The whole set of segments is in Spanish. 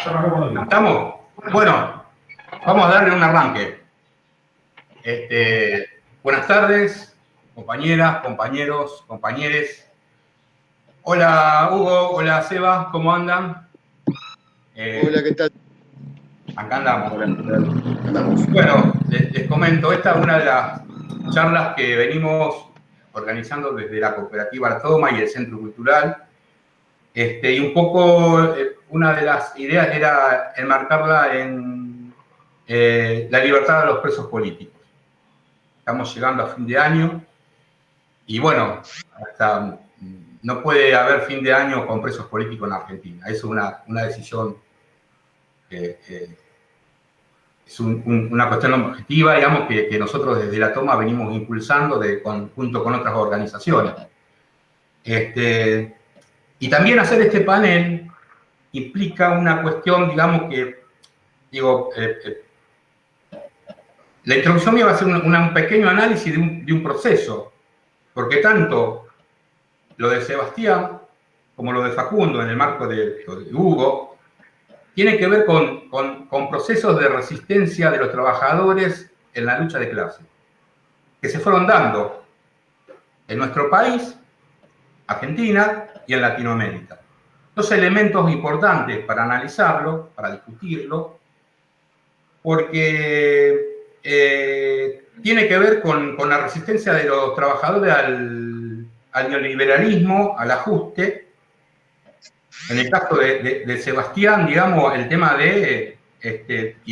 ¿Estamos? Bueno, vamos a darle un arranque. Buenas tardes, compañeras, compañeros, compañeres. Hola Hugo, hola Seba, ¿cómo andan? Hola, ¿qué tal? Acá andamos. Hola, ¿qué tal? Andamos. Bueno, les comento, esta es una de las charlas que venimos organizando desde la Cooperativa Artoma y el Centro Cultural. Y un poco, una de las ideas era enmarcarla en la libertad de los presos políticos. Estamos llegando a fin de año y bueno, hasta no puede haber fin de año con presos políticos en Argentina. Es una decisión, es una cuestión objetiva, digamos, que nosotros desde la toma venimos impulsando junto con otras organizaciones. Y también hacer este panel implica una cuestión, digamos, que, digo, la introducción mía va a ser un pequeño análisis de un proceso, porque tanto lo de Sebastián como lo de Facundo en el marco de Hugo, tiene que ver con procesos de resistencia de los trabajadores en la lucha de clase, que se fueron dando en nuestro país, Argentina y en Latinoamérica. Dos elementos importantes para analizarlo, para discutirlo, porque tiene que ver con la resistencia de los trabajadores al neoliberalismo, al ajuste. En el caso de Sebastián, digamos, el tema y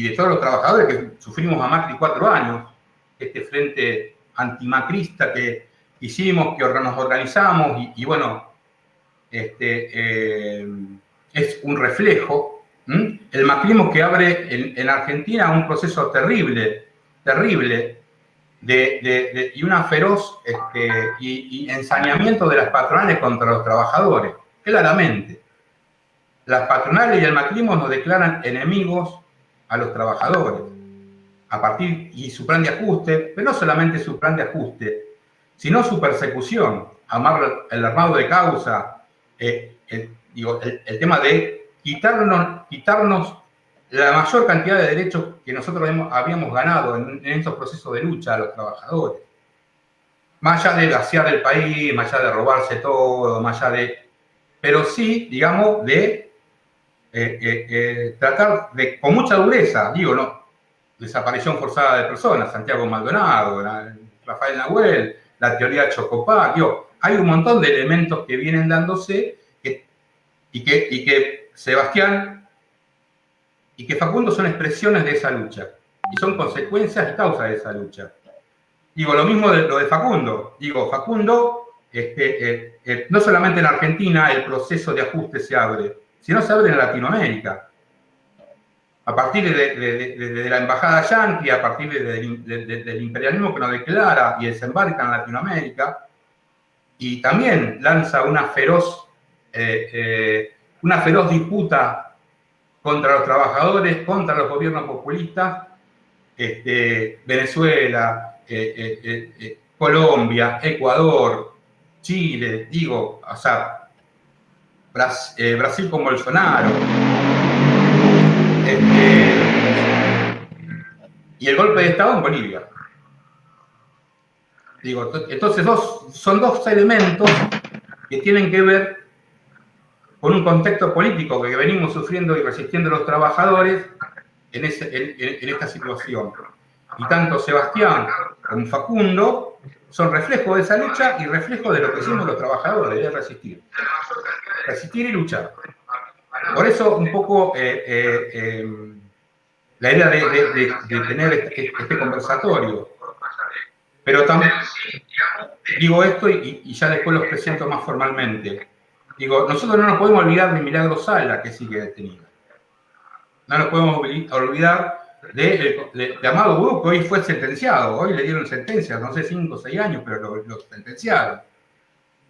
de todos los trabajadores que sufrimos a Macri 4 años, este frente antimacrista que hicimos, que nos organizamos, y bueno, es un reflejo. El macrismo que abre en Argentina un proceso terrible, terrible, y una feroz y ensañamiento de las patronales contra los trabajadores, claramente. Las patronales y el macrismo nos declaran enemigos a los trabajadores, y su plan de ajuste, pero no solamente su plan de ajuste, sino su persecución, el armado de causa, el tema de quitarnos la mayor cantidad de derechos que nosotros habíamos ganado en estos procesos de lucha a los trabajadores. Más allá de vaciar el país, más allá de robarse todo, más allá de... Pero sí, digamos, de tratar de, con mucha dureza, desaparición forzada de personas, Santiago Maldonado, Rafael Nahuel, la teoría Chocopar, hay un montón de elementos que vienen dándose y que Sebastián y que Facundo son expresiones de esa lucha y son consecuencias y causas de esa lucha. Lo mismo de lo de Facundo. Facundo, no solamente en Argentina el proceso de ajuste se abre, sino se abre en Latinoamérica. A partir de la embajada yanqui, a partir del imperialismo que nos declara y desembarca en Latinoamérica, y también lanza una feroz disputa contra los trabajadores, contra los gobiernos populistas, Venezuela, Colombia, Ecuador, Chile, Brasil con Bolsonaro, y el golpe de Estado en Bolivia. Entonces son dos elementos que tienen que ver con un contexto político que venimos sufriendo y resistiendo los trabajadores en esta situación. Y tanto Sebastián como Facundo son reflejo de esa lucha y reflejo de lo que hicimos los trabajadores, de resistir. Resistir y luchar. Por eso un poco la idea de tener este conversatorio. Pero también digo esto y ya después los presento más formalmente. Nosotros no nos podemos olvidar de Milagro Sala, que sigue detenida. No nos podemos olvidar de Amado Budo, que hoy fue sentenciado. Hoy le dieron sentencia, no sé, 5 o 6 años, pero lo sentenciaron.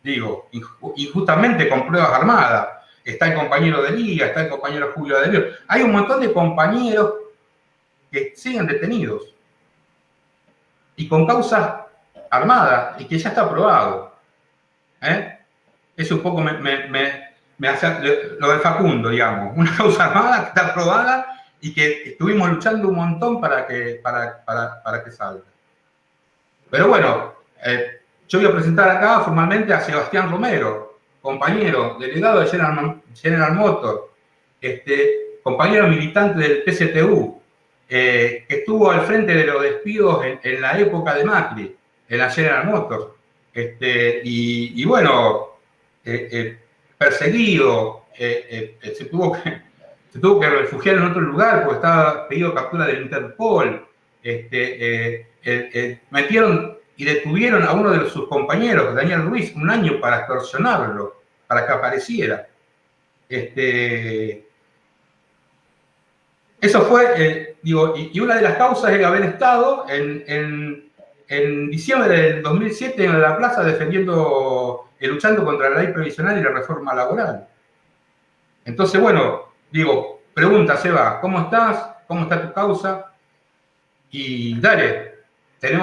Injustamente con pruebas armadas. Está el compañero de Liga, está el compañero Julio Adelio. Hay un montón de compañeros que siguen detenidos y con causas armadas y que ya está aprobado. Eso un poco me lo del Facundo, digamos, una causa armada que está aprobada y que estuvimos luchando un montón para que salga. Pero bueno, yo voy a presentar acá formalmente a Sebastián Romero, compañero, delegado de General Motors, compañero militante del PSTU, que estuvo al frente de los despidos en la época de Macri, en la General Motors. Y bueno, perseguido, se tuvo que refugiar en otro lugar porque estaba pedido captura del Interpol. Metieron y detuvieron a uno de sus compañeros, Daniel Ruiz, un año para extorsionarlo, para que apareciera. Eso fue, y una de las causas es haber estado en diciembre del 2007 en la plaza luchando contra la ley previsional y la reforma laboral. Entonces, bueno, pregunta, Seba, ¿cómo estás? ¿Cómo está tu causa? Y dale, te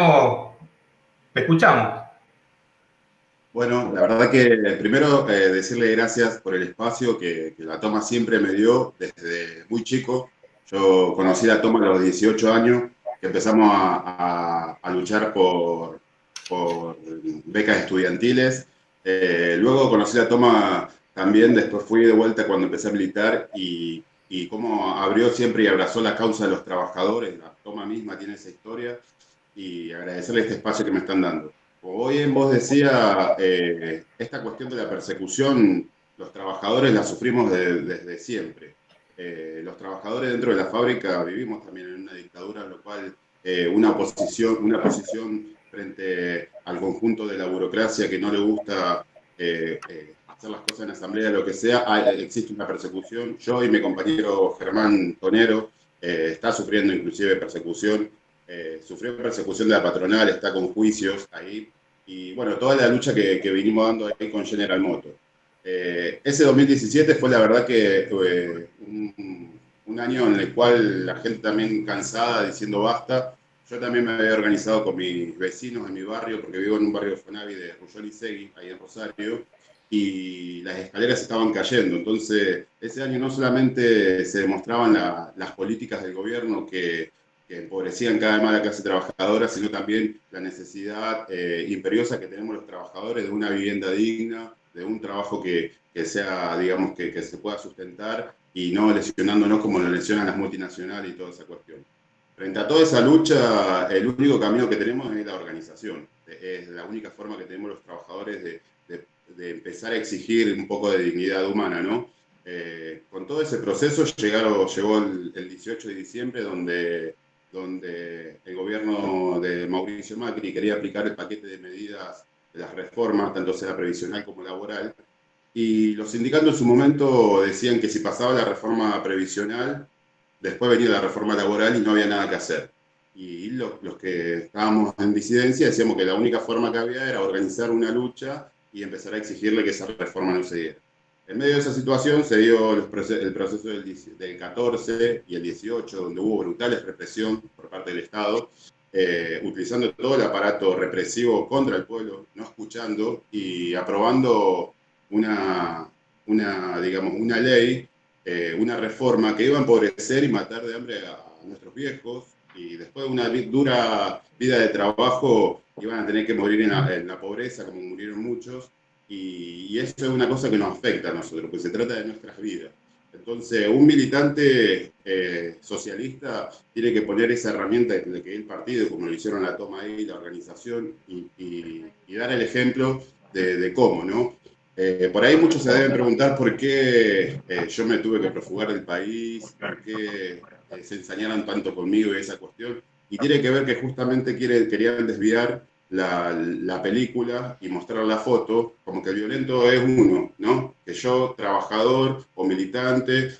escuchamos. Bueno, la verdad que primero decirle gracias por el espacio que la Toma siempre me dio desde muy chico. Yo conocí la Toma a los 18 años, que empezamos a luchar por becas estudiantiles. Luego conocí la Toma también, después fui de vuelta cuando empecé a militar y cómo abrió siempre y abrazó la causa de los trabajadores. La Toma misma tiene esa historia y agradecerle este espacio que me están dando. Como bien vos decía, esta cuestión de la persecución, los trabajadores la sufrimos desde siempre. Los trabajadores dentro de la fábrica vivimos también en una dictadura, en lo cual una posición frente al conjunto de la burocracia que no le gusta hacer las cosas en asamblea, lo que sea, existe una persecución. Yo y mi compañero Germán Tonero está sufriendo inclusive persecución. Sufrió persecución de la patronal, está con juicios ahí, y bueno, toda la lucha que vinimos dando ahí con General Motors. Ese 2017 fue la verdad que un año en el cual la gente también cansada diciendo basta. Yo también me había organizado con mis vecinos en mi barrio, porque vivo en un barrio de Fonavi de Ruyol y Segui, ahí en Rosario, y las escaleras estaban cayendo. Entonces, ese año no solamente se demostraban las políticas del gobierno que empobrecían cada vez más a la clase trabajadora, sino también la necesidad imperiosa que tenemos los trabajadores de una vivienda digna, de un trabajo que sea, digamos, que se pueda sustentar y no lesionándonos como lo lesionan las multinacionales y toda esa cuestión. Frente a toda esa lucha, el único camino que tenemos es la organización. Es la única forma que tenemos los trabajadores de empezar a exigir un poco de dignidad humana, ¿no? Con todo ese proceso llegó el 18 de diciembre, donde el gobierno de Mauricio Macri quería aplicar el paquete de medidas de las reformas, tanto sea previsional como laboral, y los sindicatos en su momento decían que si pasaba la reforma previsional, después venía la reforma laboral y no había nada que hacer. Y los que estábamos en disidencia decíamos que la única forma que había era organizar una lucha y empezar a exigirle que esa reforma no se diera. En medio de esa situación se dio el proceso del 14 y el 18, donde hubo brutales represión por parte del Estado, utilizando todo el aparato represivo contra el pueblo, no escuchando y aprobando una ley, una reforma que iba a empobrecer y matar de hambre a nuestros viejos, y después de una dura vida de trabajo iban a tener que morir en la pobreza, como murieron muchos. Y eso es una cosa que nos afecta a nosotros, porque se trata de nuestras vidas. Entonces, un militante socialista tiene que poner esa herramienta que es el partido, como lo hicieron la Toma ahí, la organización, y dar el ejemplo de cómo, ¿no? Por ahí muchos se deben preguntar por qué yo me tuve que profugar del país, por qué se ensañaron tanto conmigo y esa cuestión. Y tiene que ver que justamente querían desviar la película y mostrar la foto como que el violento es uno, ¿no? Que yo, trabajador o militante,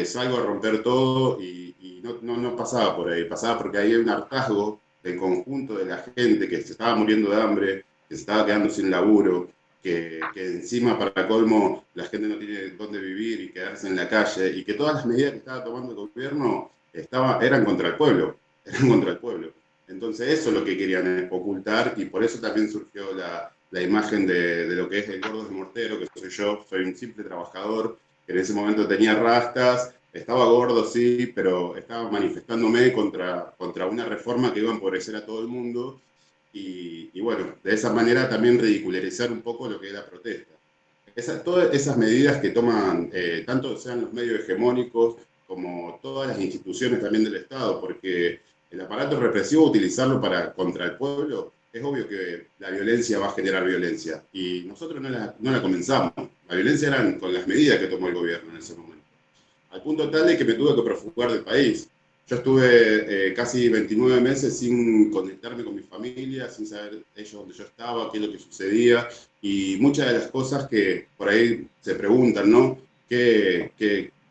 salgo a romper todo y no pasaba por ahí, pasaba porque ahí hay un hartazgo del conjunto de la gente que se estaba muriendo de hambre, que se estaba quedando sin laburo, que encima, para colmo, la gente no tiene dónde vivir y quedarse en la calle, y que todas las medidas que estaba tomando el gobierno eran contra el pueblo, eran contra el pueblo. Entonces eso es lo que querían ocultar, y por eso también surgió la imagen de lo que es el gordo de Mortero, que soy yo, soy un simple trabajador, que en ese momento tenía rastas, estaba gordo, sí, pero estaba manifestándome contra una reforma que iba a empobrecer a todo el mundo y bueno, de esa manera también ridicularizar un poco lo que es la protesta. Todas esas medidas que toman, tanto sean los medios hegemónicos como todas las instituciones también del Estado, porque el aparato represivo, utilizarlo contra el pueblo, es obvio que la violencia va a generar violencia. Y nosotros no la comenzamos. La violencia eran con las medidas que tomó el gobierno en ese momento. Al punto tal de que me tuve que refugiar del país. Yo estuve casi 29 meses sin conectarme con mi familia, sin saber ellos dónde yo estaba, qué es lo que sucedía, y muchas de las cosas que por ahí se preguntan, ¿no?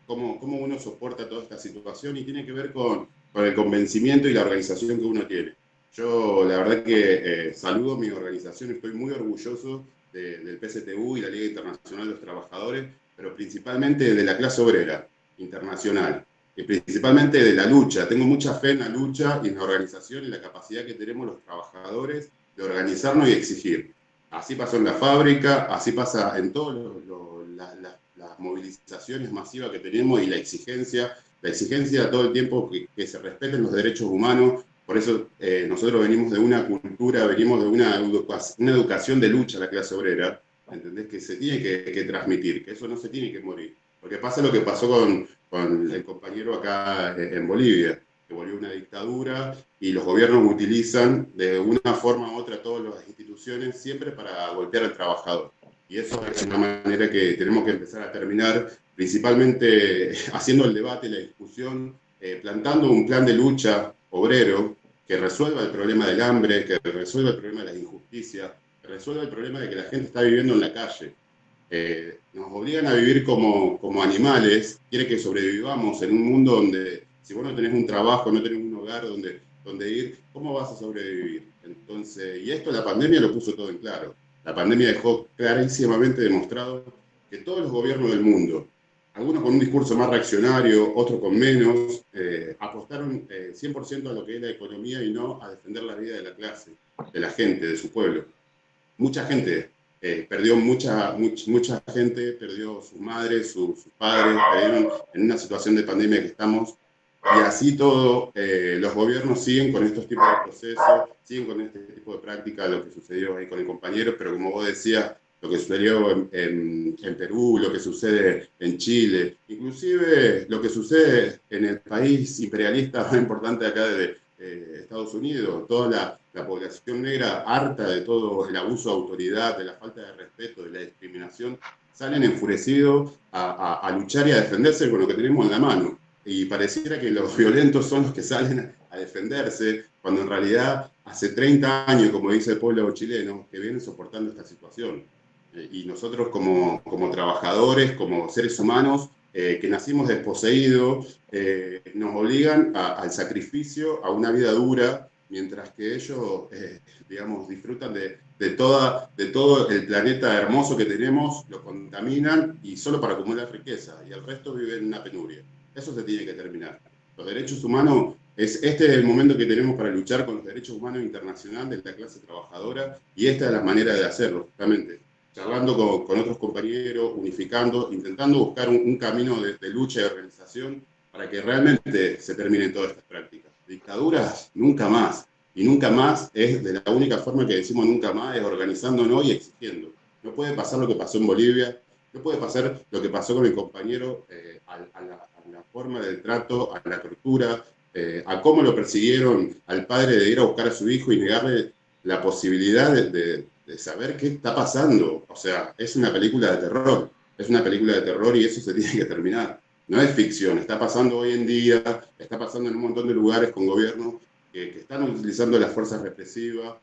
¿Cómo uno soporta toda esta situación? Y tiene que ver con el convencimiento y la organización que uno tiene. Yo la verdad que saludo mi organización, estoy muy orgulloso del PSTU y la Liga Internacional de los Trabajadores, pero principalmente de la clase obrera internacional, y principalmente de la lucha. Tengo mucha fe en la lucha y en la organización y la capacidad que tenemos los trabajadores de organizarnos y exigir. Así pasó en la fábrica, así pasa en todas las movilizaciones masivas que tenemos y la exigencia todo el tiempo que se respeten los derechos humanos. Por eso nosotros venimos de una cultura, venimos de una educación de lucha a la clase obrera, ¿entendés? Que se tiene que transmitir, que eso no se tiene que morir. Porque pasa lo que pasó con el compañero acá en Bolivia, que volvió una dictadura y los gobiernos utilizan de una forma u otra todas las instituciones siempre para golpear al trabajador. Y eso es una manera que tenemos que empezar a terminar, principalmente haciendo el debate, la discusión, plantando un plan de lucha obrero que resuelva el problema del hambre, que resuelva el problema de la injusticia, que resuelva el problema de que la gente está viviendo en la calle. Nos obligan a vivir como animales, quiere que sobrevivamos en un mundo donde si vos no tenés un trabajo, no tenés un hogar donde ir, ¿cómo vas a sobrevivir? Entonces, y esto la pandemia lo puso todo en claro. La pandemia dejó clarísimamente demostrado que todos los gobiernos del mundo, algunos con un discurso más reaccionario, otros con menos, apostaron 100% a lo que es la economía y no a defender la vida de la clase, de la gente, de su pueblo. Mucha gente perdió mucha gente, perdió sus madres, sus padres, perdieron en una situación de pandemia que estamos. Y así todo, los gobiernos siguen con estos tipos de procesos, siguen con este tipo de práctica, lo que sucedió ahí con el compañero, pero como vos decías, lo que sucedió en Perú, lo que sucede en Chile, inclusive lo que sucede en el país imperialista más importante acá de Estados Unidos, toda la población negra harta de todo el abuso de autoridad, de la falta de respeto, de la discriminación, salen enfurecidos a luchar y a defenderse con lo que tenemos en la mano. Y pareciera que los violentos son los que salen a defenderse, cuando en realidad hace 30 años, como dice el pueblo chileno, que vienen soportando esta situación. Y nosotros como trabajadores, como seres humanos, que nacimos desposeídos, nos obligan al sacrificio, a una vida dura, mientras que ellos, digamos, disfrutan de todo el planeta hermoso que tenemos, lo contaminan y solo para acumular riqueza, y el resto vive en una penuria. Eso se tiene que terminar. Los derechos humanos, este es el momento que tenemos para luchar con los derechos humanos internacionales de la clase trabajadora, y esta es la manera de hacerlo, justamente charlando con otros compañeros, unificando, intentando buscar un camino de lucha y organización para que realmente se terminen todas estas prácticas. Dictaduras, nunca más. Y nunca más es de la única forma que decimos nunca más, es organizándonos y exigiendo. No puede pasar lo que pasó en Bolivia, no puede pasar lo que pasó con el compañero, a la forma del trato, a la tortura, a cómo lo persiguieron al padre de ir a buscar a su hijo y negarle la posibilidad de saber qué está pasando. O sea, es una película de terror. Es una película de terror y eso se tiene que terminar. No es ficción, está pasando hoy en día, está pasando en un montón de lugares con gobiernos que están utilizando las fuerzas represivas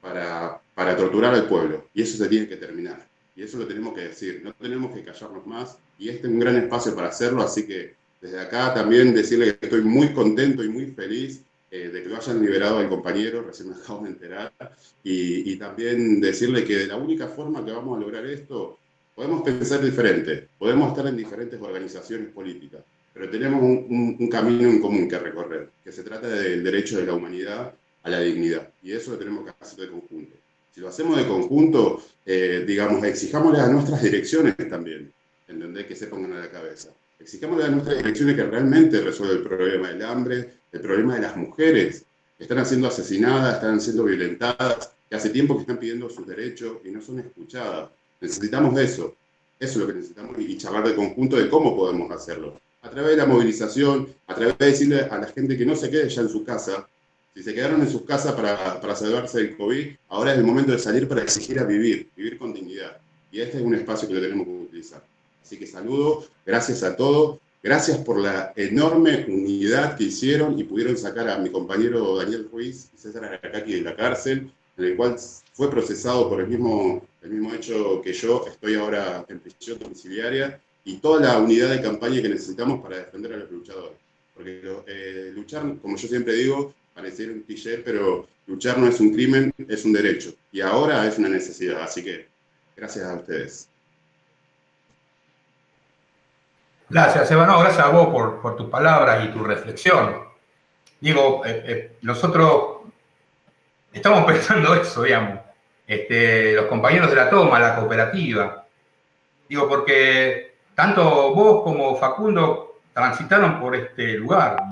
para torturar al pueblo. Y eso se tiene que terminar. Y eso lo tenemos que decir. No tenemos que callarnos más. Y este es un gran espacio para hacerlo. Así que desde acá también decirle que estoy muy contento y muy feliz de que lo hayan liberado al compañero, recién me acabo de enterar, y también decirle que de la única forma que vamos a lograr esto, podemos pensar diferente, podemos estar en diferentes organizaciones políticas, pero tenemos un camino en común que recorrer, que se trata del derecho de la humanidad a la dignidad, y eso lo tenemos que hacer de conjunto. Si lo hacemos de conjunto, digamos, exijámosle a nuestras direcciones también, ¿entendés? Que se pongan a la cabeza. Exijámosle a nuestras direcciones que realmente resuelvan el problema del hambre, el problema de las mujeres que están siendo asesinadas, están siendo violentadas, que hace tiempo que están pidiendo sus derechos y no son escuchadas. Necesitamos eso. Eso es lo que necesitamos y charlar de conjunto de cómo podemos hacerlo. A través de la movilización, a través de decirle a la gente que no se quede ya en su casa. Si se quedaron en sus casas para salvarse del COVID, ahora es el momento de salir para exigir a vivir con dignidad. Y este es un espacio que lo tenemos que utilizar. Así que saludo, gracias a todos, gracias por la enorme unidad que hicieron y pudieron sacar a mi compañero Daniel Ruiz y César Aracaki de la cárcel, en el cual fue procesado por el mismo hecho que yo. Estoy ahora en prisión domiciliaria y toda la unidad de campaña que necesitamos para defender a los luchadores. Porque luchar, como yo siempre digo, pareciera un cliché, pero luchar no es un crimen, es un derecho. Y ahora es una necesidad. Así que gracias a ustedes. Gracias, Eva. No, gracias a vos por tus palabras y tu reflexión. Digo, nosotros estamos pensando eso, digamos. Los compañeros de la toma, la cooperativa. Digo, porque tanto vos como Facundo transitaron por este lugar.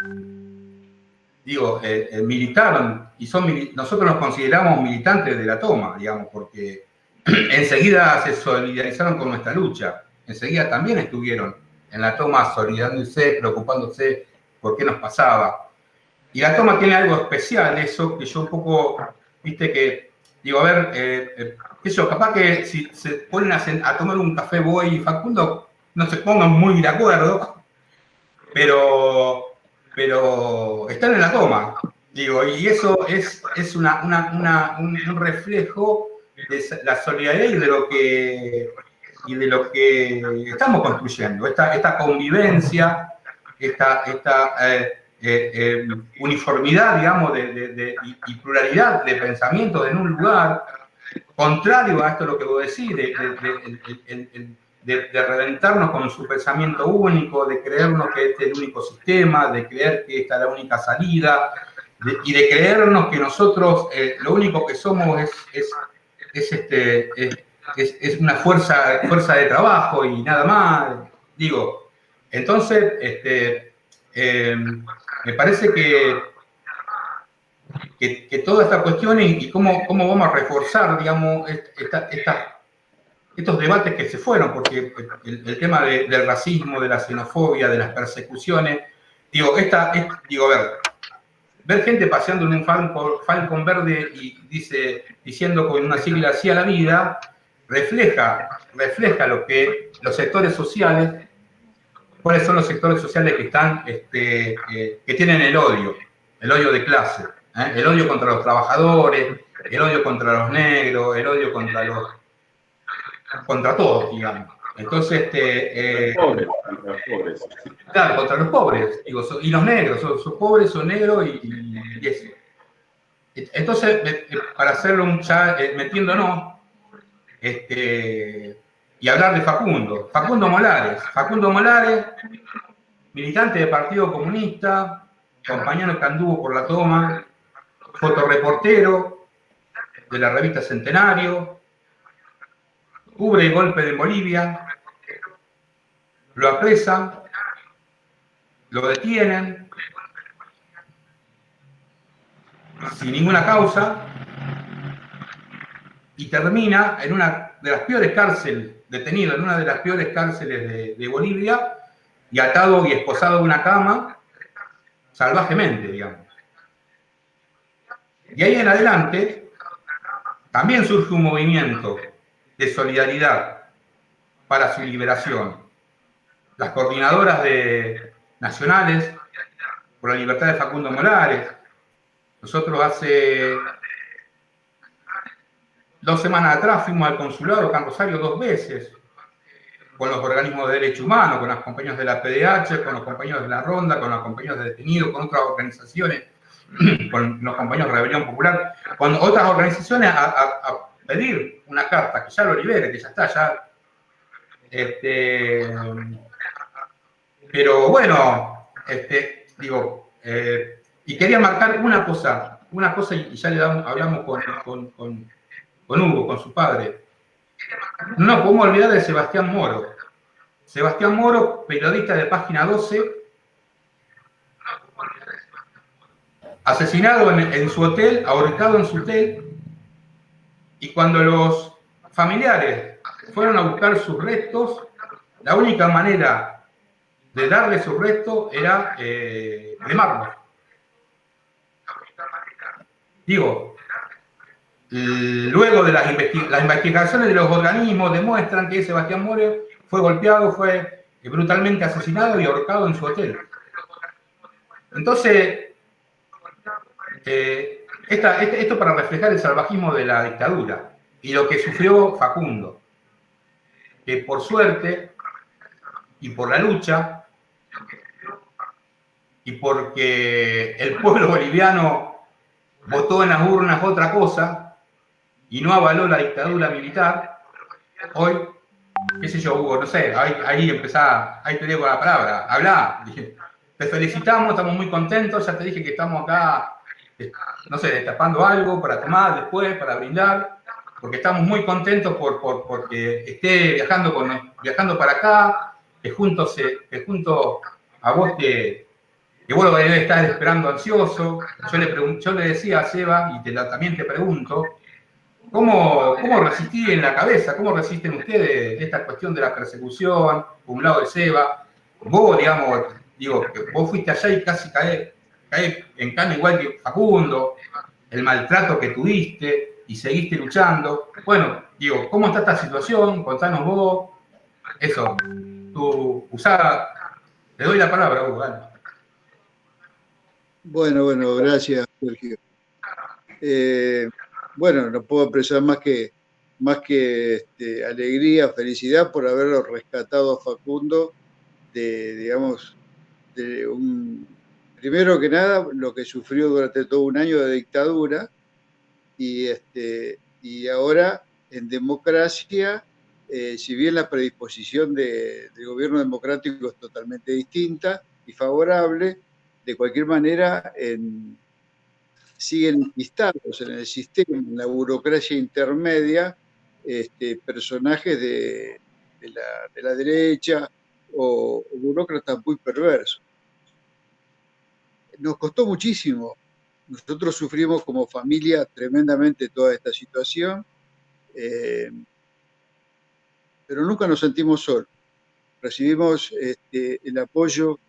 Digo, militaron y nosotros nos consideramos militantes de la toma, digamos, porque enseguida se solidarizaron con nuestra lucha. Enseguida también estuvieron en la toma solidarizándose, preocupándose por qué nos pasaba. Y la toma tiene algo especial, eso, que yo un poco, viste que, digo, a ver, eso, capaz que si se ponen a tomar un café Boy y Facundo, no se pongan muy de acuerdo, pero están en la toma, digo, y eso es un reflejo de la solidaridad y de lo que estamos construyendo, esta convivencia, esta uniformidad, digamos, y pluralidad de pensamientos en un lugar, contrario a esto lo que vos decís, de reventarnos con su pensamiento único, de creernos que este es el único sistema, de creer que esta es la única salida, y de creernos que nosotros lo único que somos es una fuerza de trabajo y nada más. Digo, entonces, me parece que toda esta cuestión y cómo vamos a reforzar, digamos, estos debates que se fueron, porque el tema del racismo, de la xenofobia, de las persecuciones, digo, a ver gente paseando en un Falcon verde y diciendo con una sigla "sí a la vida", refleja lo que los sectores sociales, cuáles son los sectores sociales que están, que tienen el odio de clase, el odio contra los trabajadores, el odio contra los negros, el odio contra todos, digamos. Entonces, pobres. Claro, contra los pobres, digo, y los negros, son pobres, son negros y eso. Entonces, para hacerlo metiéndonos, y hablar de Facundo Molares, militante del Partido Comunista, compañero que anduvo por la toma, fotoreportero de la revista Centenario, cubre el golpe de Bolivia, lo apresan, lo detienen, sin ninguna causa, y termina en una de las peores cárceles, detenido en una de las peores cárceles de Bolivia, y atado y esposado a una cama, salvajemente, digamos. Y ahí en adelante, también surge un movimiento de solidaridad para su liberación. Las coordinadoras nacionales por la libertad de Facundo Molares. Nosotros hace 2 semanas atrás fuimos al consulado acá en Rosario 2 veces, con los organismos de derechos humanos, con los compañeros de la PDH, con los compañeros de la Ronda, con los compañeros de detenidos, con otras organizaciones, con los compañeros de Rebelión Popular, con otras organizaciones a pedir una carta, que ya lo libere, que ya está, ya. Pero bueno, digo, y quería marcar una cosa y ya hablamos con Hugo, con su padre. No nos podemos olvidar de Sebastián Moro. Sebastián Moro, periodista de Página 12, asesinado en su hotel, ahorcado en su hotel, y cuando los familiares fueron a buscar sus restos, la única manera de darle sus restos era cremarlos. Digo, luego de las investigaciones de los organismos demuestran que Sebastián Moro fue golpeado, fue brutalmente asesinado y ahorcado en su hotel. Entonces, esto para reflejar el salvajismo de la dictadura y lo que sufrió Facundo, que por suerte y por la lucha y porque el pueblo boliviano votó en las urnas otra cosa y no avaló la dictadura militar, hoy, qué sé yo, Hugo, no sé, ahí empezá, ahí te dejo la palabra, hablá, dije, te felicitamos, estamos muy contentos, ya te dije que estamos acá, no sé, destapando algo para tomar después, para brindar, porque estamos muy contentos porque esté viajando para acá, que junto a vos que vos lo debes estar esperando ansioso. Yo le decía a Seba, y también te pregunto, ¿cómo resistí en la cabeza? ¿Cómo resisten ustedes esta cuestión de la persecución, por un lado de Seba? Vos, digamos, que vos fuiste allá y casi caes en cana igual que Facundo, el maltrato que tuviste y seguiste luchando. Bueno, ¿cómo está esta situación? Contanos vos. Eso, tú usá, le doy la palabra, Hugo, dale. Bueno, gracias, Sergio. Bueno, no puedo expresar más que alegría, felicidad por haberlo rescatado a Facundo primero que nada, lo que sufrió durante todo un año de dictadura y ahora en democracia, si bien la predisposición del gobierno democrático es totalmente distinta y favorable, de cualquier manera siguen enquistados en el sistema, en la burocracia intermedia, personajes de la derecha o burócratas muy perversos. Nos costó muchísimo. Nosotros sufrimos como familia tremendamente toda esta situación, pero nunca nos sentimos solos. Recibimos el apoyo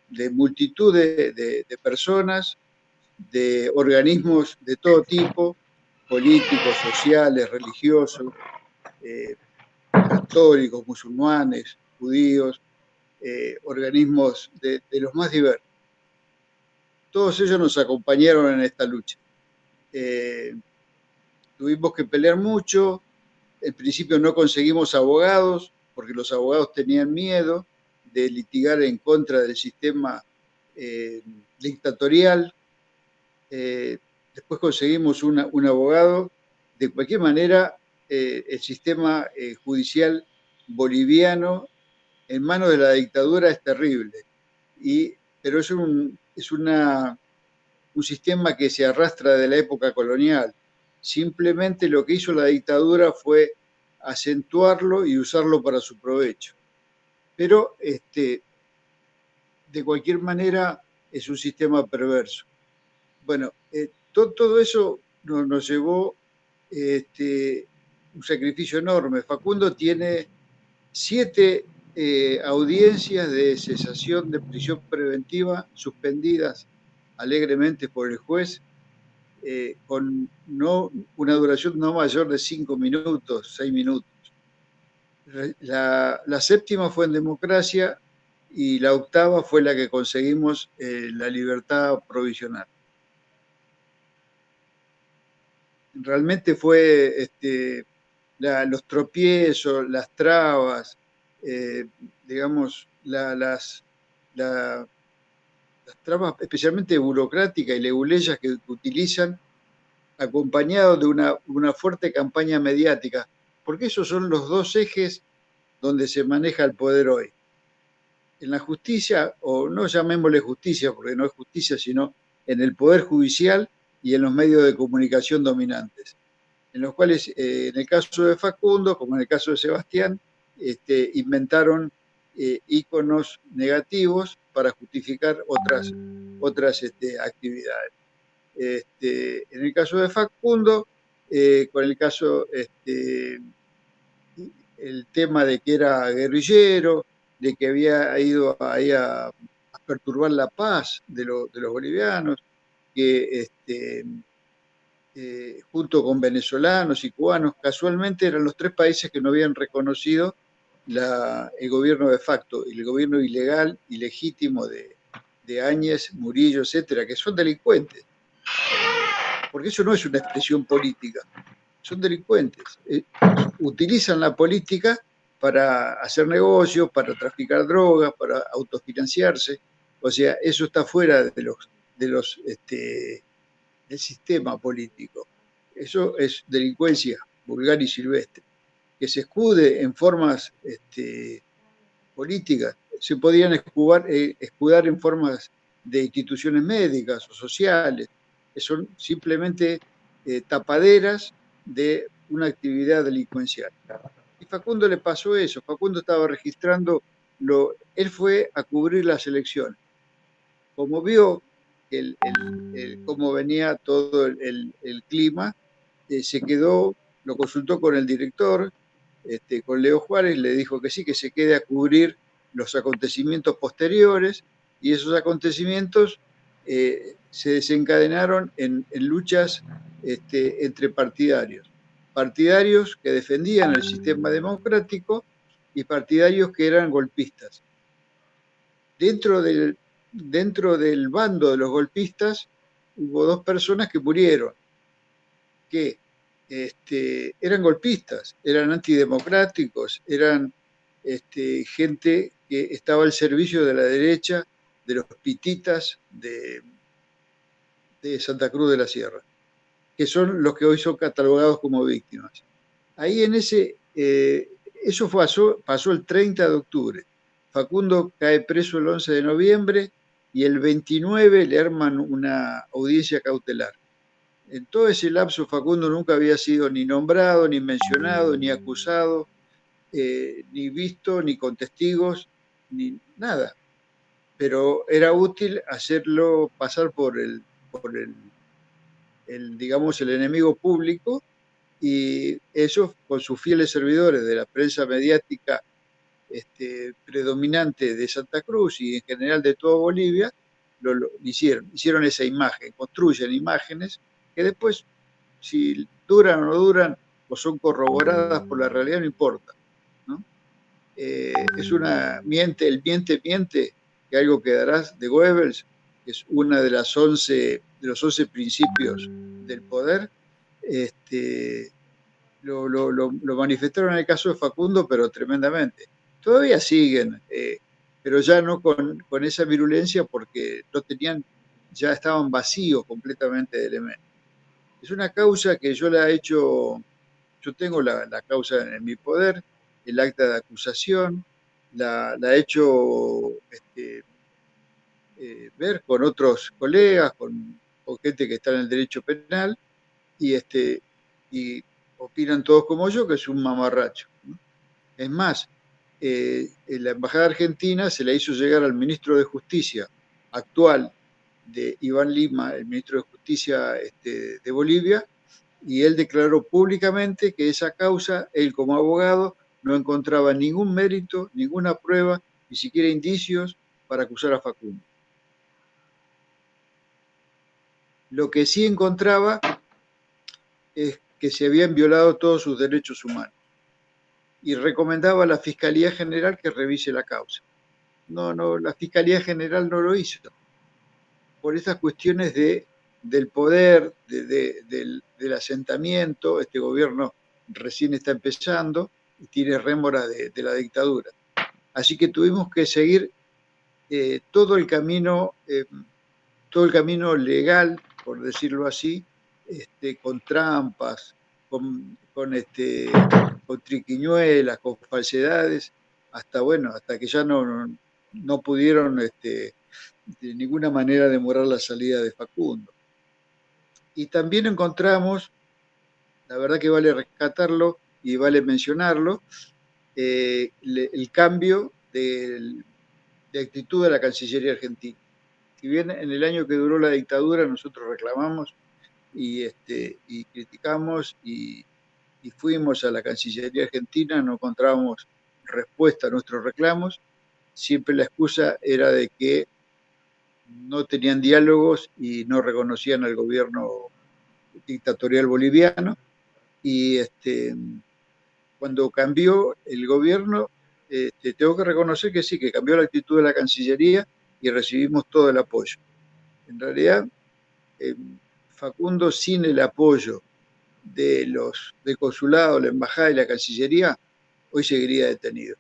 de multitud de personas, de organismos de todo tipo, políticos, sociales, religiosos, católicos, musulmanes, judíos, organismos de los más diversos. Todos ellos nos acompañaron en esta lucha. Tuvimos que pelear mucho. En principio no conseguimos abogados, porque los abogados tenían miedo de litigar en contra del sistema dictatorial. Después conseguimos un abogado. De cualquier manera, el sistema judicial boliviano en manos de la dictadura es terrible, pero es un sistema que se arrastra de la época colonial. Simplemente lo que hizo la dictadura fue acentuarlo y usarlo para su provecho. Pero de cualquier manera es un sistema perverso. Bueno, todo eso nos llevó un sacrificio enorme. Facundo tiene 7 audiencias de cesación de prisión preventiva suspendidas alegremente por el juez, con una duración no mayor de 5 minutos, 6 minutos. La 7ª fue en democracia y la 8ª fue la que conseguimos la libertad provisional. Realmente fue los tropiezos, las trabas, digamos, las trabas especialmente burocráticas y leguleyas que utilizan, acompañados de una fuerte campaña mediática, porque esos son los 2 ejes donde se maneja el poder hoy. En la justicia, o no llamémosle justicia, porque no es justicia, sino en el poder judicial y en los medios de comunicación dominantes. en los cuales, en el caso de Facundo, como en el caso de Sebastián, inventaron íconos negativos para justificar otras actividades. En el caso de Facundo, con el caso, el tema de que era guerrillero, de que había ido ahí a perturbar la paz de los bolivianos, que junto con venezolanos y cubanos, casualmente eran los tres países que no habían reconocido el gobierno de facto, el gobierno ilegal, ilegítimo de Áñez, Murillo, etcétera, que son delincuentes. Porque eso no es una expresión política, son delincuentes. Utilizan la política para hacer negocios, para traficar drogas, para autofinanciarse. O sea, eso está fuera del sistema político. Eso es delincuencia vulgar y silvestre. Que se escude en formas políticas, se podían escudar en formas de instituciones médicas o sociales, que son simplemente tapaderas de una actividad delincuencial. Y Facundo le pasó eso, Facundo estaba registrando, él fue a cubrir las elecciones. Como vio cómo venía todo el clima, se quedó, lo consultó con el director, con Leo Juárez, le dijo que sí, que se quede a cubrir los acontecimientos posteriores, y esos acontecimientos se desencadenaron en luchas entre partidarios. Partidarios que defendían el sistema democrático y partidarios que eran golpistas. Dentro del bando de los golpistas hubo dos personas que murieron, que eran golpistas, eran antidemocráticos, eran gente que estaba al servicio de la derecha, de los pititas de Santa Cruz de la Sierra, que son los que hoy son catalogados como víctimas. Ahí eso pasó el 30 de octubre. Facundo cae preso el 11 de noviembre y el 29 le arman una audiencia cautelar. En todo ese lapso Facundo nunca había sido ni nombrado, ni mencionado, ni acusado, ni visto, ni con testigos, ni nada. Pero era útil hacerlo pasar por digamos, el enemigo público, y eso con sus fieles servidores de la prensa mediática predominante de Santa Cruz y en general de toda Bolivia, lo hicieron esa imagen, construyen imágenes que después, si duran o no duran, o son corroboradas por la realidad, no importa, ¿no? Es una el miente, que algo quedarás de Goebbels, que es una de los 11 principios del poder. Lo manifestaron en el caso de Facundo, pero tremendamente. Todavía siguen, pero ya no con esa virulencia, porque ya estaban vacíos completamente de elementos. Es una causa que yo la he hecho, yo tengo la causa en mi poder, el acta de acusación, la he hecho ver con otros colegas, con gente que está en el derecho penal, y opinan todos como yo, que es un mamarracho, ¿no? Es más, en la Embajada Argentina se la hizo llegar al ministro de Justicia actual de Iván Lima, el ministro de Justicia de Bolivia, y él declaró públicamente que esa causa, él como abogado, no encontraba ningún mérito, ninguna prueba, ni siquiera indicios para acusar a Facundo. Lo que sí encontraba es que se habían violado todos sus derechos humanos, y recomendaba a la Fiscalía General que revise la causa. No, la Fiscalía General no lo hizo, por esas cuestiones del poder, del asentamiento. Este gobierno recién está empezando y tiene rémora de la dictadura. Así que tuvimos que seguir todo el camino legal, por decirlo así, con trampas, con triquiñuelas, con falsedades, hasta que ya no pudieron de ninguna manera demorar la salida de Facundo. Y también encontramos la verdad que vale rescatarlo y vale mencionarlo, el cambio de actitud de la Cancillería argentina. Si bien en el año que duró la dictadura nosotros reclamamos y criticamos y fuimos a la Cancillería argentina, no encontrábamos respuesta a nuestros reclamos, siempre la excusa era de que no tenían diálogos y no reconocían al gobierno dictatorial boliviano. Y cuando cambió el gobierno, tengo que reconocer que sí, que cambió la actitud de la Cancillería y recibimos todo el apoyo. En realidad, Facundo, sin el apoyo del consulado, la embajada y la Cancillería, hoy seguiría detenido,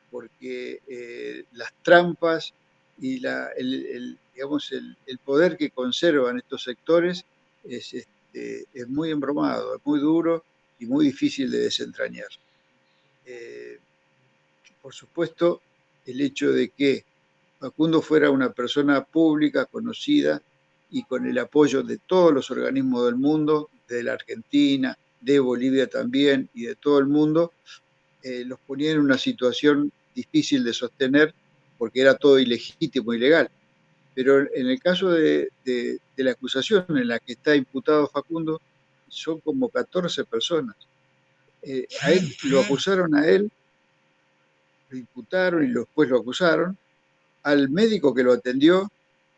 porque las trampas y digamos, el poder que conservan estos sectores es muy embromado, es muy duro y muy difícil de desentrañar. Por supuesto, el hecho de que Facundo fuera una persona pública, conocida y con el apoyo de todos los organismos del mundo, de la Argentina, de Bolivia también y de todo el mundo, los ponía en una situación difícil de sostener porque era todo ilegítimo, ilegal. Pero en el caso de la acusación en la que está imputado Facundo, son como 14 personas. A él lo acusaron a él, lo imputaron y después lo acusaron, al médico que lo atendió,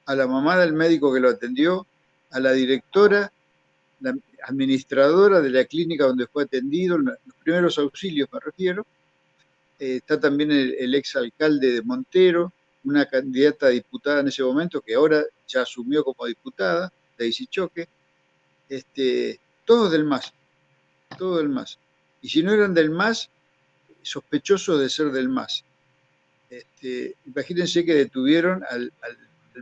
a la mamá del médico que lo atendió, a la directora, la administradora de la clínica donde fue atendido, los primeros auxilios me refiero. Está también el exalcalde de Montero, una candidata a diputada en ese momento que ahora ya asumió como diputada, Daisy Choque, todos del MAS, todos del MAS. Y si no eran del MAS, sospechosos de ser del MAS. Imagínense que detuvieron al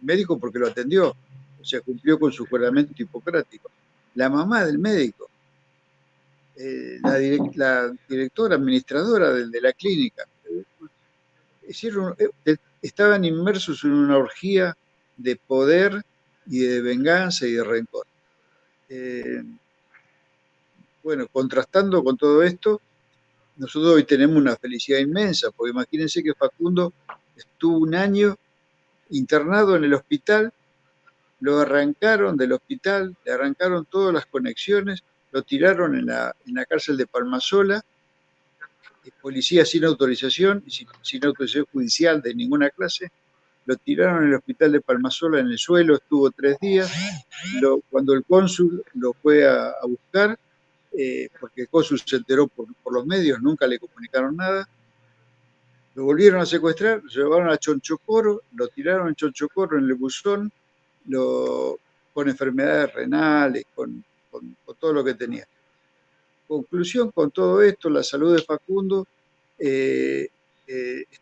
médico porque lo atendió, o sea, cumplió con su juramento hipocrático. La mamá del médico, la directora administradora de la clínica, estaban inmersos en una orgía de poder y de venganza y de rencor. Bueno, contrastando con todo esto, nosotros hoy tenemos una felicidad inmensa, porque imagínense que Facundo estuvo un año internado en el hospital, lo arrancaron del hospital, le arrancaron todas las conexiones, lo tiraron en la cárcel de Palmasola, policía sin autorización, sin autorización judicial de ninguna clase, lo tiraron en el hospital de Palmasola en el suelo, estuvo 3 días, cuando el cónsul lo fue a buscar, porque el cónsul se enteró por los medios, nunca le comunicaron nada, lo volvieron a secuestrar, lo llevaron a Chonchocoro, lo tiraron en Chonchocoro en el buzón, con enfermedades renales, con todo lo que tenía. Conclusión, con todo esto, la salud de Facundo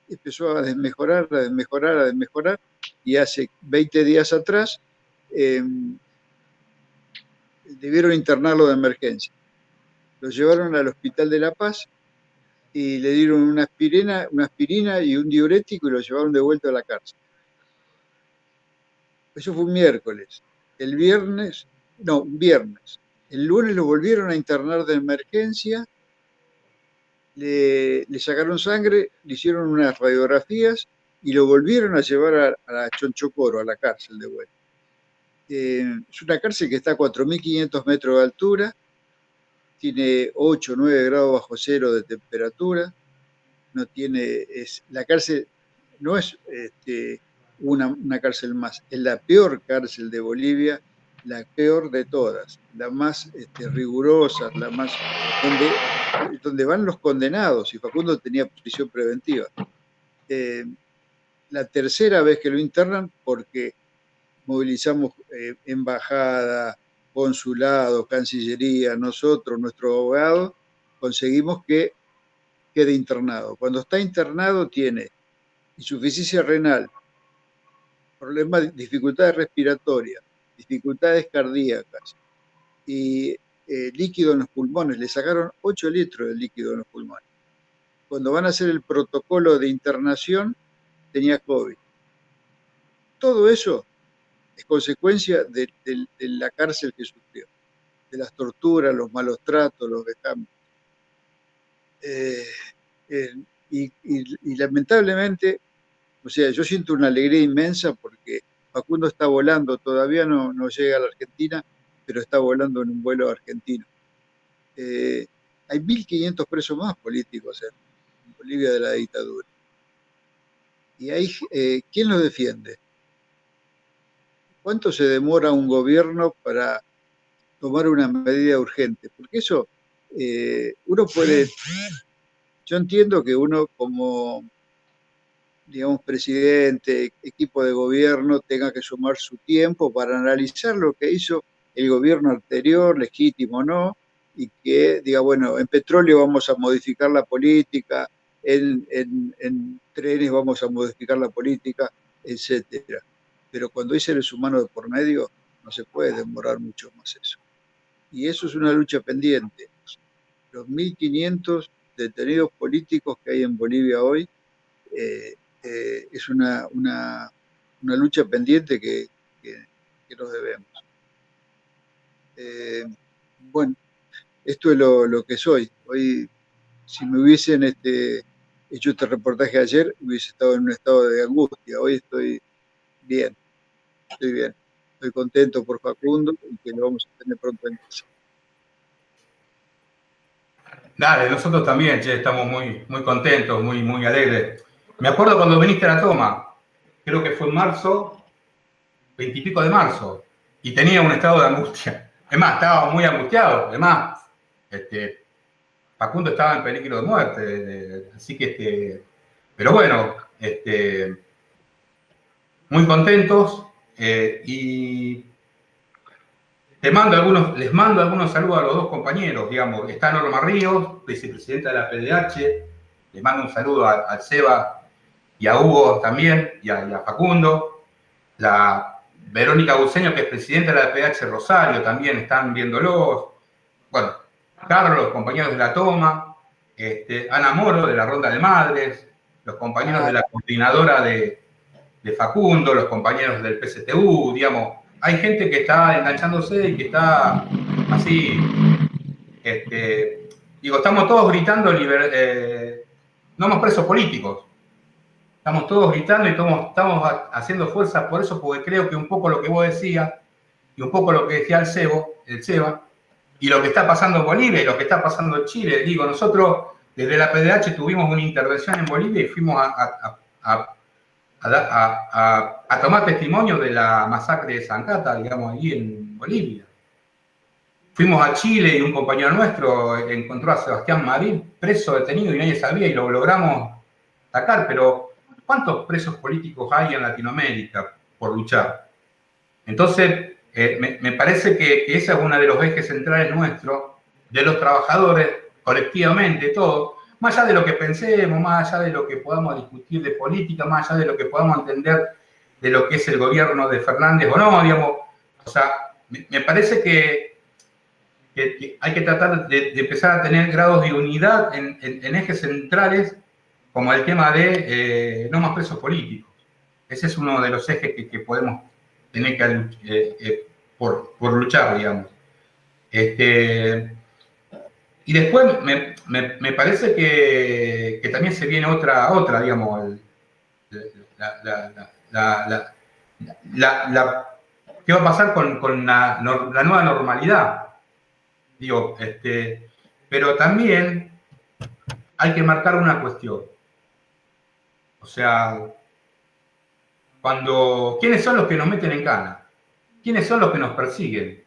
empezó a desmejorar, y hace 20 días atrás debieron internarlo de emergencia. Lo llevaron al Hospital de La Paz y le dieron una aspirina y un diurético y lo llevaron de vuelta a la cárcel. Eso fue un miércoles. Un viernes. El lunes lo volvieron a internar de emergencia, le sacaron sangre, le hicieron unas radiografías y lo volvieron a llevar a Chonchocoro, a la cárcel de vuelta. Es una cárcel que está a 4.500 metros de altura, tiene 8 o 9 grados bajo cero de temperatura, la cárcel no es una cárcel más, es la peor cárcel de Bolivia, la peor de todas, la más rigurosa, la más donde van los condenados, y Facundo tenía prisión preventiva. La tercera vez que lo internan, porque movilizamos embajada, consulado, cancillería, nosotros, nuestro abogado, conseguimos que quede internado. Cuando está internado tiene insuficiencia renal, problemas, dificultades respiratorias, dificultades cardíacas y líquido en los pulmones. Le sacaron 8 litros de líquido en los pulmones. Cuando van a hacer el protocolo de internación, tenía COVID. Todo eso es consecuencia de la cárcel que sufrió. las torturas, los malos tratos, los vejámenes. Y lamentablemente, o sea, yo siento una alegría inmensa porque Facundo está volando, todavía no llega a la Argentina, pero está volando en un vuelo argentino. Hay 1.500 presos más políticos en Bolivia de la dictadura. Y ahí, ¿quién los defiende? ¿Cuánto se demora un gobierno para tomar una medida urgente? Porque eso, uno puede... Yo entiendo que uno como, digamos, presidente, equipo de gobierno, tenga que sumar su tiempo para analizar lo que hizo el gobierno anterior, legítimo o no, y que diga, bueno, en petróleo vamos a modificar la política, en trenes vamos a modificar la política, etcétera. Pero cuando hay seres humanos de por medio, no se puede demorar mucho más eso. Y eso es una lucha pendiente. Los 1.500 detenidos políticos que hay en Bolivia hoy, es una lucha pendiente que nos debemos. Bueno, esto es lo que soy. Hoy, si me hubiesen hecho este reportaje ayer, hubiese estado en un estado de angustia. Hoy estoy bien, estoy contento por Facundo y que lo vamos a tener pronto en casa. Dale, nosotros también, che, estamos muy, muy contentos, muy, muy alegres. Me acuerdo cuando viniste a la toma, creo que fue en marzo, 20 y pico de marzo, y tenía un estado de angustia. Es más, estaba muy angustiado. Además, Facundo estaba en peligro de muerte, así que, pero bueno, muy contentos, y les mando algunos saludos a los dos compañeros, digamos. Está Norma Ríos, vicepresidenta de la PDH, les mando un saludo a Seba y a Hugo también, y a Facundo. La Verónica Buceño, que es presidenta de la PDH Rosario, también están viéndolos. Bueno, Carlos, los compañeros de la toma, Ana Moro, de la Ronda de Madres, los compañeros de la coordinadora de Facundo, los compañeros del PSTU, digamos. Hay gente que está enganchándose y que está así, digo, estamos todos gritando, no más presos políticos. Estamos todos gritando y estamos haciendo fuerza por eso, porque creo que un poco lo que vos decías, y un poco lo que decía el Seba, y lo que está pasando en Bolivia y lo que está pasando en Chile. Digo, nosotros desde la PDH tuvimos una intervención en Bolivia y fuimos a tomar testimonio de la masacre de Zancata, digamos, ahí en Bolivia. Fuimos a Chile y un compañero nuestro encontró a Sebastián Marín preso, detenido, y nadie sabía, y lo logramos sacar. Pero ¿cuántos presos políticos hay en Latinoamérica por luchar? Entonces, me parece que ese es uno de los ejes centrales nuestros, de los trabajadores, colectivamente, todos, más allá de lo que pensemos, más allá de lo que podamos discutir de política, más allá de lo que podamos entender de lo que es el gobierno de Fernández o no, digamos. O sea, me parece que hay que tratar de empezar a tener grados de unidad en ejes centrales, como el tema de no más presos políticos. Ese es uno de los ejes que podemos tener que por luchar, digamos. Y después me parece que también se viene otra digamos, ¿qué va a pasar con la nueva normalidad? Digo, pero también hay que marcar una cuestión. O sea, ¿quiénes son los que nos meten en cana? ¿Quiénes son los que nos persiguen?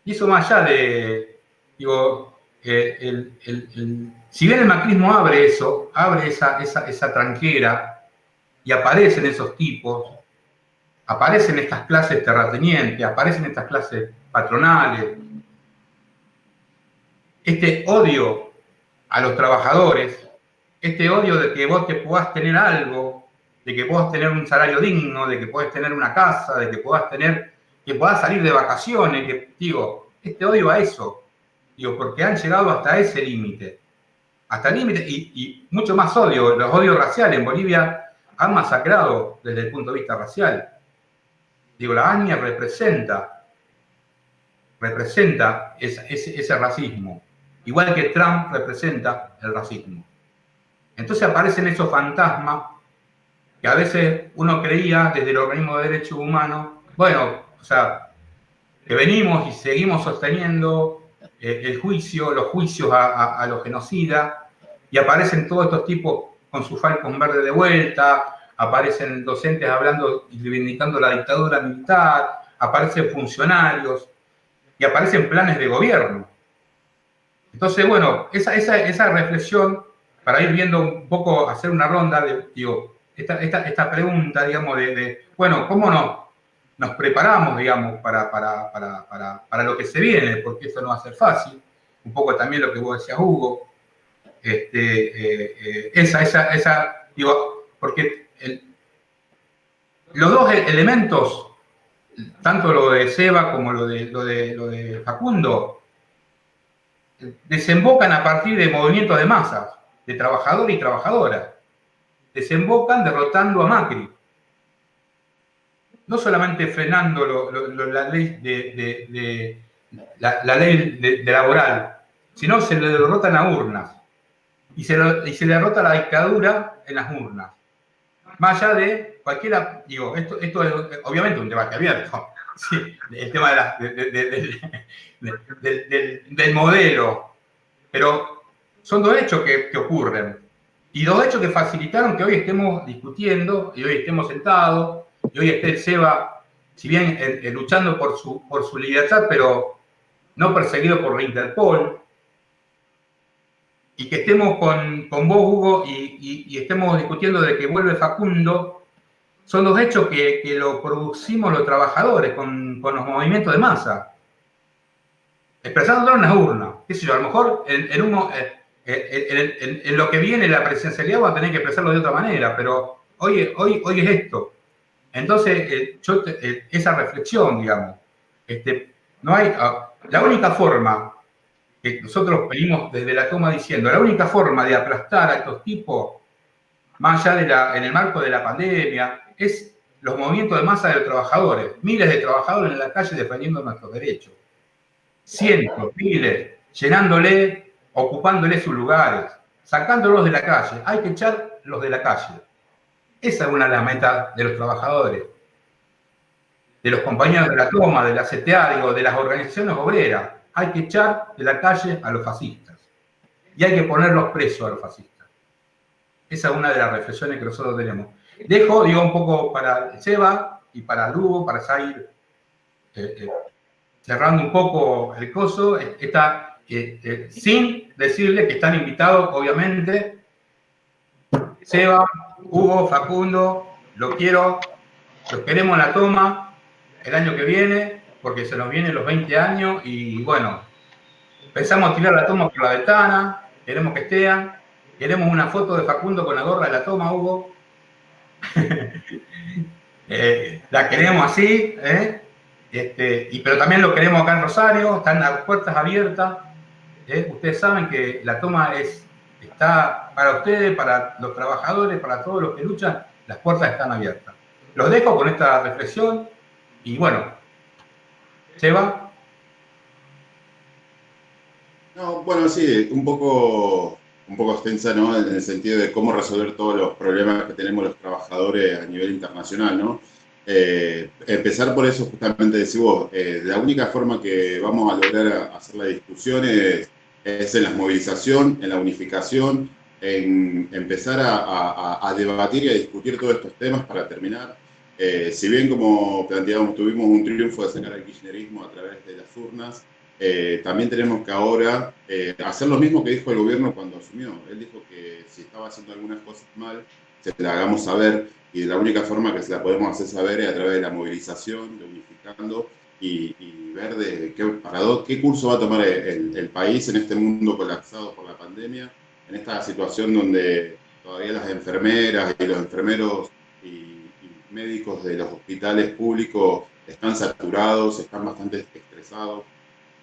Y eso más allá de, digo, si bien el macrismo abre esa tranquera, y aparecen esos tipos, aparecen estas clases terratenientes, aparecen estas clases patronales, este odio a los trabajadores, este odio de que vos te puedas tener algo, de que puedas tener un salario digno, de que puedas tener una casa, de que puedas salir de vacaciones, digo, este odio a eso, digo, porque han llegado hasta ese límite, y mucho más odio, los odios raciales. En Bolivia han masacrado desde el punto de vista racial. Digo, la ANIA representa representa ese racismo, igual que Trump representa el racismo. Entonces aparecen esos fantasmas que a veces uno creía desde el organismo de derechos humanos, bueno, o sea, que venimos y seguimos sosteniendo los juicios a los genocidas, y aparecen todos estos tipos con su falcón verde de vuelta, aparecen docentes hablando y reivindicando la dictadura militar, aparecen funcionarios y aparecen planes de gobierno. Entonces, bueno, esa reflexión, para ir viendo un poco, hacer una ronda, digo, esta pregunta, digamos, bueno, ¿cómo nos preparamos, digamos, para lo que se viene? Porque esto no va a ser fácil. Un poco también lo que vos decías, Hugo. Digo, porque los dos elementos, tanto lo de Seba como lo de Facundo, desembocan a partir de movimientos de masas, de trabajadores y trabajadoras. Desembocan derrotando a Macri. No solamente frenando la ley la ley laboral, sino se le derrotan a urnas. Y se derrota la dictadura en las urnas. Más allá de cualquiera, digo, esto es obviamente un debate abierto. Sí, el tema del modelo. Pero son dos hechos que ocurren. Y dos hechos que facilitaron que hoy estemos discutiendo, y hoy estemos sentados, y hoy esté el Seba, si bien luchando por su libertad, pero no perseguido por la Interpol. Y que estemos con vos, Hugo, y estemos discutiendo de que vuelve Facundo, son dos hechos que lo producimos los trabajadores con los movimientos de masa, expresándolo en las urnas. ¿Qué sé yo? A lo mejor en lo que viene la presencialidad va a tener que expresarlo de otra manera, pero hoy es esto. Entonces, esa reflexión, digamos, no hay, la única forma que nosotros venimos desde la toma diciendo, la única forma de aplastar a estos tipos, más allá en el marco de la pandemia, es los movimientos de masa de los trabajadores. Miles de trabajadores en la calle defendiendo nuestros derechos. Cientos, miles, llenándole, ocupándole sus lugares, sacándolos de la calle. Hay que echarlos de la calle. Esa es una de las metas de los trabajadores, de los compañeros de la toma, de la CTA, digo, de las organizaciones obreras. Hay que echar de la calle a los fascistas. Y hay que ponerlos presos a los fascistas. Esa es una de las reflexiones que nosotros tenemos. Dejo, digo, un poco para Seba y para Lugo, para ir cerrando un poco el coso. Sin decirle que están invitados, obviamente, Seba, Hugo, Facundo, los queremos en la toma el año que viene, porque se nos vienen los 20 años y bueno, pensamos a tirar la toma por la ventana, queremos que estén, queremos una foto de Facundo con la gorra de la toma, Hugo. La queremos así, pero también lo queremos acá en Rosario, están las puertas abiertas. Ustedes saben que la toma está para ustedes, para los trabajadores, para todos los que luchan, las puertas están abiertas. Los dejo con esta reflexión y bueno, Seba. No, bueno, sí, un poco extensa, ¿no? En el sentido de cómo resolver todos los problemas que tenemos los trabajadores a nivel internacional, ¿no? Empezar por eso, justamente decís vos, la única forma que vamos a lograr hacer la discusión es en la movilización, en la unificación, en empezar a debatir y a discutir todos estos temas para terminar. Si bien, como planteábamos, tuvimos un triunfo de sacar al kirchnerismo a través de las urnas, también tenemos que ahora hacer lo mismo que dijo el gobierno cuando asumió. Él dijo que si estaba haciendo algunas cosas mal, se la hagamos saber, y la única forma que se la podemos hacer saber es a través de la movilización, de unificando y ver de qué curso va a tomar el país en este mundo colapsado por la pandemia, en esta situación donde todavía las enfermeras y los enfermeros y médicos de los hospitales públicos están saturados, están bastante estresados.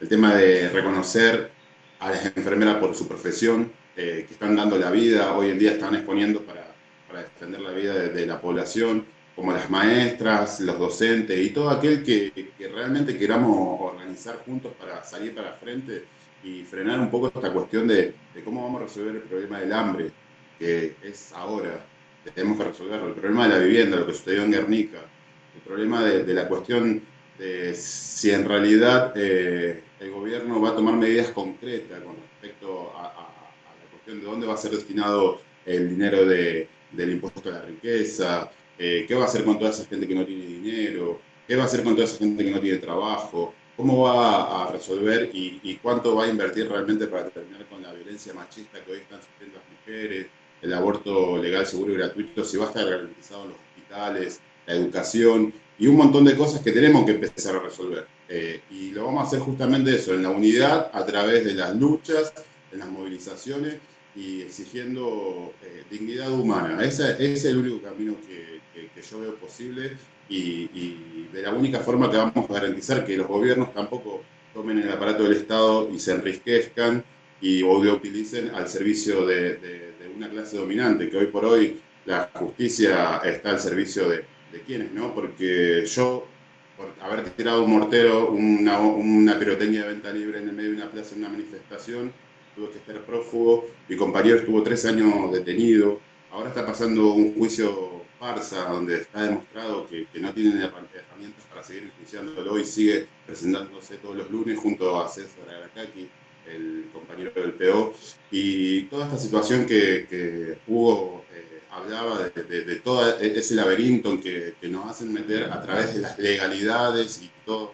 El tema de reconocer a las enfermeras por su profesión, que están dando la vida, hoy en día están exponiendo para defender la vida de la población. como las maestras, los docentes y todo aquel que realmente queramos organizar juntos para salir para frente y frenar un poco esta cuestión de cómo vamos a resolver el problema del hambre, que es ahora, que tenemos que resolverlo, el problema de la vivienda, lo que sucedió en Guernica, el problema de la cuestión de si en realidad el gobierno va a tomar medidas concretas con respecto a la cuestión de dónde va a ser destinado el dinero del impuesto a la riqueza, qué va a hacer con toda esa gente que no tiene dinero, qué va a hacer con toda esa gente que no tiene trabajo, cómo va a resolver y cuánto va a invertir realmente para terminar con la violencia machista que hoy están sufriendo las mujeres, el aborto legal, seguro y gratuito, si va a estar garantizado en los hospitales, la educación y un montón de cosas que tenemos que empezar a resolver. Y lo vamos a hacer justamente eso, en la unidad, a través de las luchas, en las movilizaciones y exigiendo dignidad humana. Ese es el único camino que yo veo posible y de la única forma que vamos a garantizar que los gobiernos tampoco tomen el aparato del Estado y se enriquezcan o lo utilicen al servicio de una clase dominante, que hoy por hoy la justicia está al servicio de quiénes, ¿no? Porque yo, por haber tirado un mortero, una pirotecnia de venta libre en el medio de una plaza, en una manifestación, tuve que estar prófugo, mi compañero estuvo 3 años detenido, ahora está pasando un juicio farsa donde está demostrado que no tienen herramientas para seguir enjuiciándolo y sigue presentándose todos los lunes junto a César Arakaki, el compañero del PO, y toda esta situación que Hugo hablaba de todo ese laberinto que nos hacen meter a través de las legalidades y toda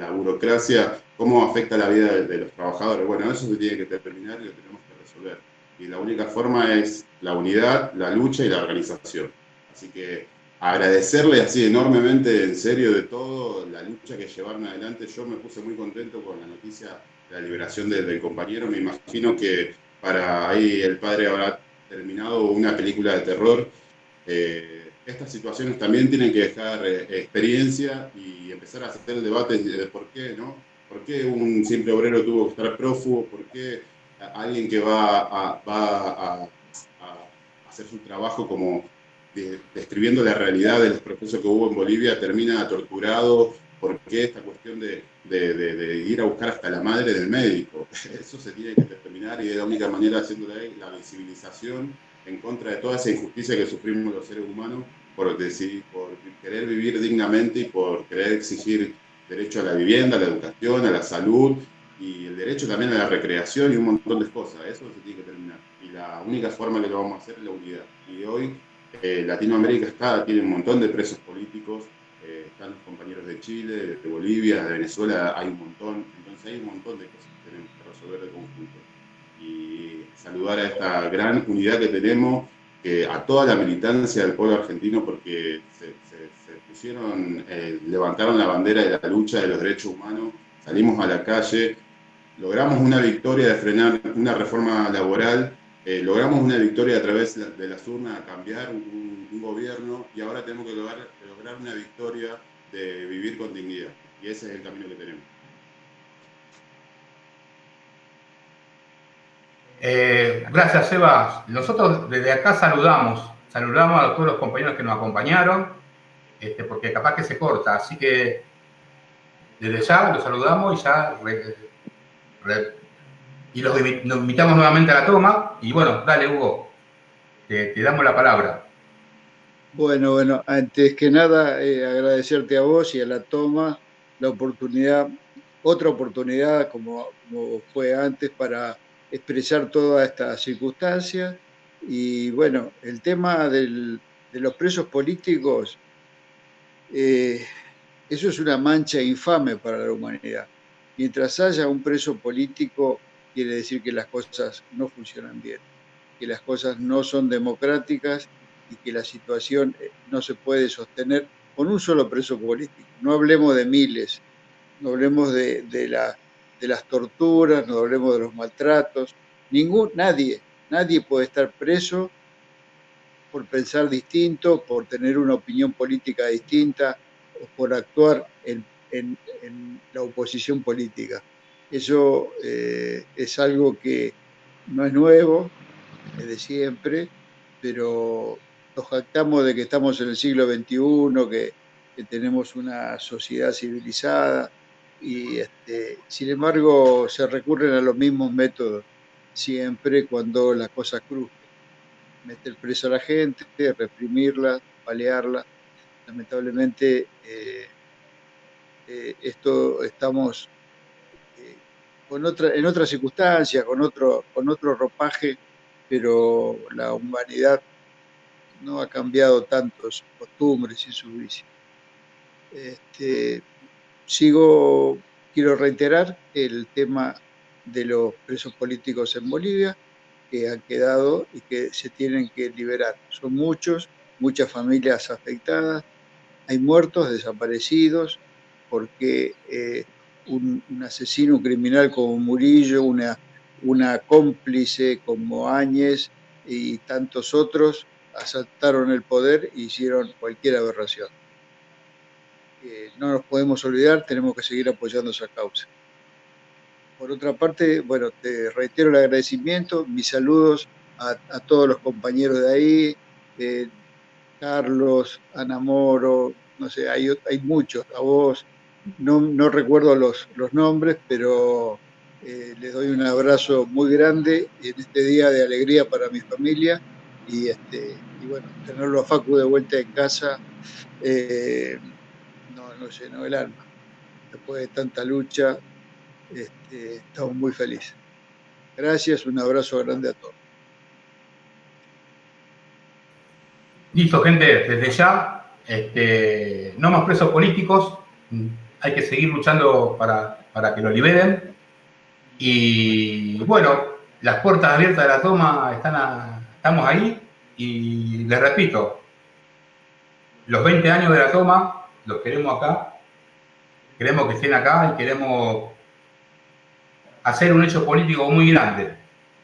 la burocracia, cómo afecta la vida de los trabajadores. Bueno, eso se tiene que terminar y lo tenemos que resolver. Y la única forma es la unidad, la lucha y la organización. Así que agradecerle así enormemente, en serio, de todo, la lucha que llevaron adelante. Yo me puse muy contento con la noticia de la liberación del compañero. Me imagino que para ahí el padre habrá terminado una película de terror. Estas situaciones también tienen que dejar experiencia y empezar a hacer el debate de por qué, ¿no? ¿Por qué un simple obrero tuvo que estar prófugo? ¿Por qué alguien que va a hacer su trabajo como describiendo la realidad de los procesos que hubo en Bolivia termina torturado? ¿Por qué esta cuestión de ir a buscar hasta la madre del médico? Eso se tiene que terminar y de la única manera haciendo la visibilización en contra de toda esa injusticia que sufrimos los seres humanos por querer vivir dignamente y por querer exigir derecho a la vivienda, a la educación, a la salud y el derecho también a la recreación y un montón de cosas. Eso se tiene que terminar. Y la única forma que lo vamos a hacer es la unidad. Y hoy Latinoamérica tiene un montón de presos políticos, están los compañeros de Chile, de Bolivia, de Venezuela, hay un montón. Entonces hay un montón de cosas que tenemos que resolver de conjunto. Y saludar a esta gran unidad que tenemos, a toda la militancia del pueblo argentino, porque se pusieron, levantaron la bandera de la lucha de los derechos humanos, salimos a la calle, logramos una victoria de frenar una reforma laboral, logramos una victoria a través de las urnas a cambiar un gobierno y ahora tenemos que lograr una victoria de vivir con dignidad. Y ese es el camino que tenemos. Gracias, Sebas. Nosotros desde acá saludamos a todos los compañeros que nos acompañaron, porque capaz que se corta. Así que desde ya los saludamos y ya nos invitamos nuevamente a la toma. Y bueno, dale, Hugo, te damos la palabra. Bueno, antes que nada, agradecerte a vos y a la toma la oportunidad, otra oportunidad como fue antes para expresar todas estas circunstancias. Y bueno, el tema de los presos políticos, eso es una mancha infame para la humanidad. Mientras haya un preso político, quiere decir que las cosas no funcionan bien, que las cosas no son democráticas y que la situación no se puede sostener con un solo preso político. No hablemos de miles, no hablemos de las torturas, no hablemos de los maltratos. Nadie puede estar preso por pensar distinto, por tener una opinión política distinta o por actuar en la oposición política. Eso es algo que no es nuevo, es de siempre, pero nos jactamos de que estamos en el siglo XXI, que tenemos una sociedad civilizada, y sin embargo se recurren a los mismos métodos siempre cuando la cosa cruje. Meter preso a la gente, reprimirla, balearla. Lamentablemente, esto estamos en otra circunstancia, con otro ropaje, pero la humanidad no ha cambiado tanto sus costumbres y sus vicios. Quiero reiterar el tema de los presos políticos en Bolivia que han quedado y que se tienen que liberar. Son muchos, muchas familias afectadas, hay muertos, desaparecidos, porque un asesino, un criminal como Murillo, una cómplice como Áñez y tantos otros asaltaron el poder e hicieron cualquier aberración. No nos podemos olvidar, tenemos que seguir apoyando esa causa. Por otra parte, bueno, te reitero el agradecimiento, mis saludos a todos los compañeros de ahí, Carlos, Ana Moro, no sé, hay muchos, a vos, no recuerdo los nombres, pero les doy un abrazo muy grande en este día de alegría para mi familia y bueno, tenerlo a Facu de vuelta en casa nos llenó el alma. Después de tanta lucha, estamos muy felices. Gracias, un abrazo grande a todos. Listo, gente, desde ya, no más presos políticos, hay que seguir luchando para que lo liberen. Y bueno, las puertas abiertas de la toma estamos ahí, y les repito, los 20 años de la toma los queremos acá, queremos que estén acá y queremos hacer un hecho político muy grande.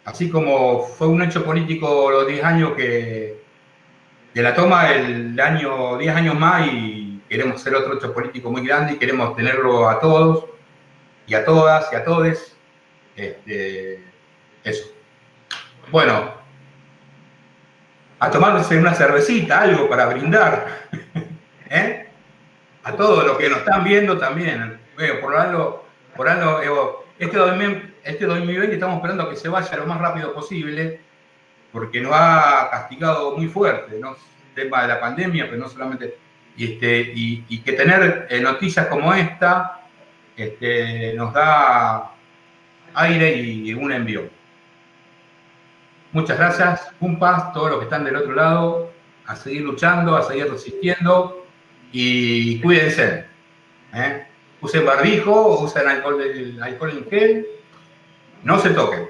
Así como fue un hecho político los 10 años de la toma, el año 10 años más, y queremos hacer otro hecho político muy grande y queremos tenerlo a todos y a todas y a todes. Eso. Bueno, a tomarse una cervecita, algo para brindar. A todos los que nos están viendo también. Por algo, este 2020 estamos esperando que se vaya lo más rápido posible, porque nos ha castigado muy fuerte, ¿no? El tema de la pandemia, pero no solamente. Y que tener noticias como esta nos da aire y un envío. Muchas gracias, Pumpas, todos los que están del otro lado, a seguir luchando, a seguir resistiendo, y cuídense. Usen barbijo, usen alcohol en gel, no se toquen.